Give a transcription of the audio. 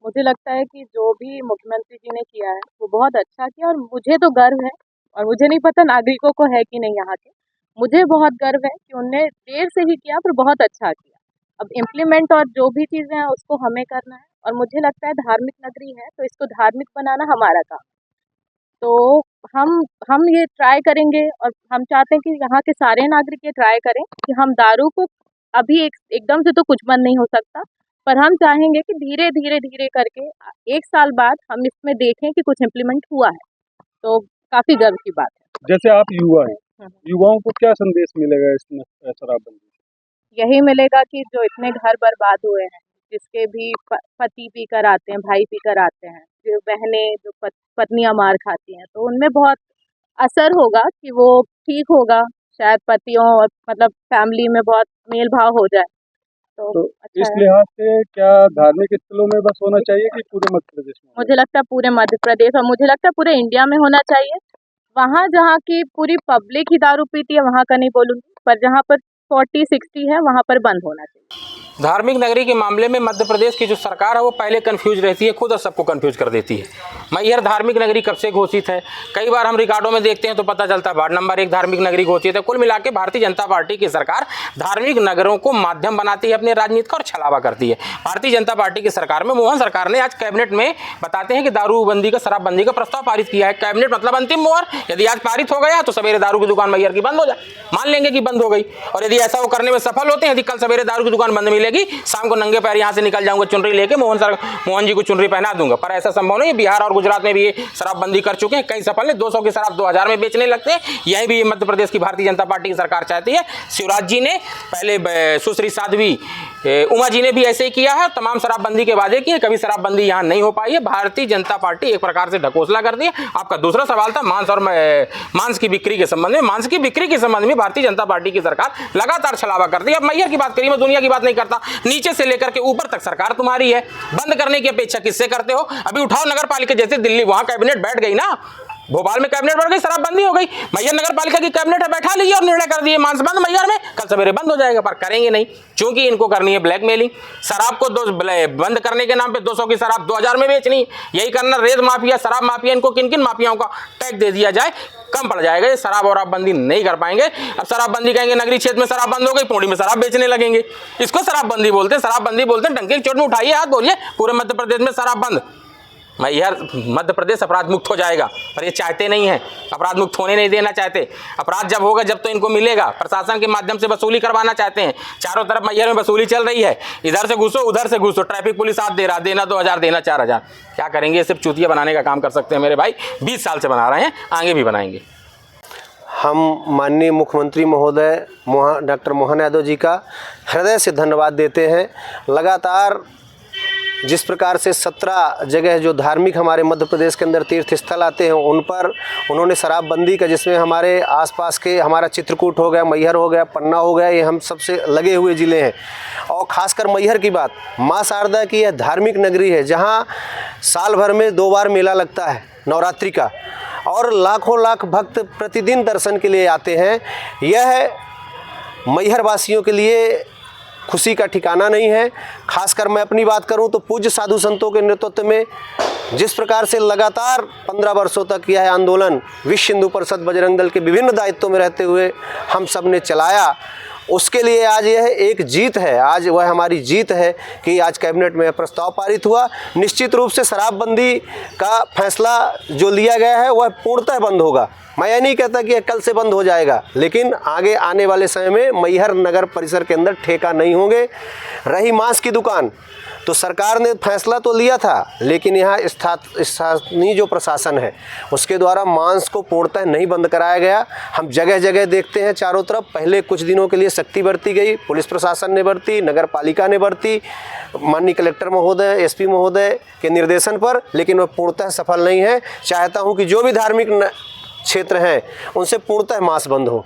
मुझे लगता है कि जो भी मुख्यमंत्री जी ने किया है वो बहुत अच्छा किया और मुझे तो गर्व है। और मुझे नहीं पता नागरिकों को है कि नहीं यहाँ के। मुझे बहुत गर्व है कि उनने देर से ही किया पर बहुत अच्छा किया। अब इम्प्लीमेंट और जो भी चीज़ें हैं उसको हमें करना है और मुझे लगता है धार्मिक नगरी है तो इसको धार्मिक बनाना हमारा काम। तो हम हम ये ट्राई करेंगे और हम चाहते हैं कि यहाँ के सारे नागरिक ये ट्राई करें कि हम दारू को अभी एकदम से तो कुछ बंद नहीं हो सकता, पर हम चाहेंगे कि धीरे धीरे धीरे करके 1 साल बाद हम इसमें देखें कि कुछ इम्प्लीमेंट हुआ है। तो काफ़ी गर्व की बात है। जैसे आप युवा हैं, हम्म। युवाओं को क्या संदेश मिलेगा इसमें शराबबंदी से? यही मिलेगा कि जो इतने घर बर्बाद हुए हैं, जिसके भी पति पी कर आते हैं, भाई पी कर आते हैं, जो बहनें जो पत्नियां मार खाती हैं, तो उनमें बहुत असर होगा कि वो ठीक होगा। शायद पतियों और मतलब फैमिली में बहुत मेल भाव हो जाए तो अच्छा इस है। लिहाज से क्या धार्मिक स्थलों में बस होना चाहिए कि पूरे मध्य प्रदेश में? मुझे लगता है पूरे मध्य प्रदेश और मुझे लगता है पूरे इंडिया में होना चाहिए। वहाँ जहाँ की पूरी पब्लिक ही दारू पीती है वहाँ का नहीं बोलूँगी, पर जहाँ पर 40-60 है वहाँ पर बंद होना चाहिए। धार्मिक नगरी के मामले में मध्य प्रदेश की जो सरकार है वो पहले कंफ्यूज रहती है, खुद और सबको कंफ्यूज कर देती है। मैहर धार्मिक नगरी कब से घोषित है, कई बार हम रिकॉर्डों में देखते हैं तो पता चलता है वार्ड नंबर 1 धार्मिक नगरी घोषित है। कुल मिला के भारतीय जनता पार्टी की सरकार धार्मिक नगरों को माध्यम बनाती है अपनी राजनीति का और छलावा करती है। भारतीय जनता पार्टी की सरकार में मोहन सरकार ने आज कैबिनेट में बताते हैं कि दारूबंदी का शराबबंदी का प्रस्ताव पारित किया है। कैबिनेट मतलब अंतिम मोहर, यदि आज पारित हो गया तो सवेरे दारू की दुकान मैहर की बंद हो जाए, मान लेंगे कि बंद हो गई। और यदि ऐसा वो करने में सफल होते हैं, यदि कल सवेरे दारू की दुकान बंद मिलेगी, शाम को नंगे पैर यहाँ से निकल जाऊंगा चुनरी लेके मोहन जी को चुनरी पहना दूंगा, पर ऐसा संभव नहीं है। बिहार और गुजरात में भी ये शराबबंदी कर चुके हैं, कई सफल है। 200 की शराब 2000 में बेचने लगते हैं। यही भी मध्य प्रदेश की भारतीय जनता पार्टी की सरकार चाहती है। शिवराज जी ने पहले, सुश्री साध्वी उमा जी ने भी ऐसे ही किया है, तमाम शराबबंदी के वादे किए, कभी शराबबंदी यहाँ नहीं हो पाई है। भारतीय जनता पार्टी एक प्रकार से ढकोसला कर दी है। आपका दूसरा सवाल था मांस की बिक्री के संबंध में। मांस की बिक्री के संबंध में भारतीय जनता पार्टी की सरकार लगातार छलावा करती है। अब मैहर की बात करिए, मैं दुनिया की बात नहीं करता, नीचे से लेकर के ऊपर तक सरकार तुम्हारी है। बंद करने की अपेक्षा किससे करते हो? अभी उठाओ नगर पालिका, जैसे दिल्ली वहां कैबिनेट बैठ गई ना, भोपाल में कैबिनेट बढ़ गई, शराबबंदी हो गई। मैहर नगर पालिका की कैबिनेट है, बैठा लीजिए और निर्णय कर दिए मांस बंद मैहर में, कल सवेरे बंद हो जाएगा। पर करेंगे नहीं, क्योंकि इनको करनी है ब्लैकमेलिंग। शराब को बंद करने के नाम पे 200 की शराब 2000 में बेचनी, यही करना। रेत माफिया, शराब माफिया, इनको किन किन माफियाओं का टैग दे दिया जाए, कम पड़ जाएगा। ये शराब और बंदी नहीं कर पाएंगे। अब शराबबंदी कहेंगे नगरीय क्षेत्र में शराब बंद हो गई, पौड़ी में शराब बेचने लगेंगे, इसको शराबबंदी बोलते हैं। शराबबंदी बोलते हैं, डंके की चोट में उठाइए हाथ, बोलिए पूरे मध्य प्रदेश में शराब बंद। मैहर मध्य प्रदेश अपराध मुक्त हो जाएगा, पर ये चाहते नहीं है, अपराध मुक्त होने नहीं देना चाहते। अपराध जब होगा जब तो इनको मिलेगा, प्रशासन के माध्यम से वसूली करवाना चाहते हैं। चारों तरफ मैहर में वसूली चल रही है, इधर से घुसो उधर से घुसो, ट्रैफिक पुलिस हाथ दे रहा, देना 2000 देना 4000। क्या करेंगे? सिर्फ चूतिया बनाने का काम कर सकते हैं मेरे भाई। 20 साल से बना रहे हैं, आगे भी बनाएंगे। हम माननीय मुख्यमंत्री महोदय डॉक्टर मोहन यादव जी का हृदय से धन्यवाद देते हैं। लगातार जिस प्रकार से 17 जगह जो धार्मिक हमारे मध्य प्रदेश के अंदर तीर्थ स्थल आते हैं उन पर उन्होंने शराबबंदी का, जिसमें हमारे आसपास के हमारा चित्रकूट हो गया, मैहर हो गया, पन्ना हो गया, ये हम सबसे लगे हुए ज़िले हैं। और ख़ासकर मैहर की बात, माँ शारदा की यह धार्मिक नगरी है जहाँ साल भर में 2 बार मेला लगता है नवरात्रि का, और लाखों लाख भक्त प्रतिदिन दर्शन के लिए आते हैं। यह मैहर वासियों के लिए खुशी का ठिकाना नहीं है। खासकर मैं अपनी बात करूं तो पूज्य साधु संतों के नेतृत्व में जिस प्रकार से लगातार 15 वर्षों तक यह आंदोलन विश्व हिंदू परिषद बजरंग दल के विभिन्न दायित्वों में रहते हुए हम सब ने चलाया, उसके लिए आज यह एक जीत है। आज वह हमारी जीत है कि आज कैबिनेट में प्रस्ताव पारित हुआ। निश्चित रूप से शराबबंदी का फैसला जो लिया गया है वह पूर्णतः बंद होगा। मैं ये नहीं कहता कि यह कल से बंद हो जाएगा, लेकिन आगे आने वाले समय में मैहर नगर परिसर के अंदर ठेका नहीं होंगे। रही मांस की दुकान, तो सरकार ने फैसला तो लिया था, लेकिन यहाँ स्थानीय जो प्रशासन है उसके द्वारा मांस को पूर्णतः नहीं बंद कराया गया। हम जगह जगह देखते हैं चारों तरफ, पहले कुछ दिनों के लिए सख्ती बरती गई, पुलिस प्रशासन ने बरती, नगर पालिका ने बरती, माननीय कलेक्टर महोदय, एसपी महोदय के निर्देशन पर, लेकिन वह पूर्णतः सफल नहीं है। चाहता हूँ कि जो भी धार्मिक क्षेत्र हैं उनसे पूर्णतः मांस बंद हो।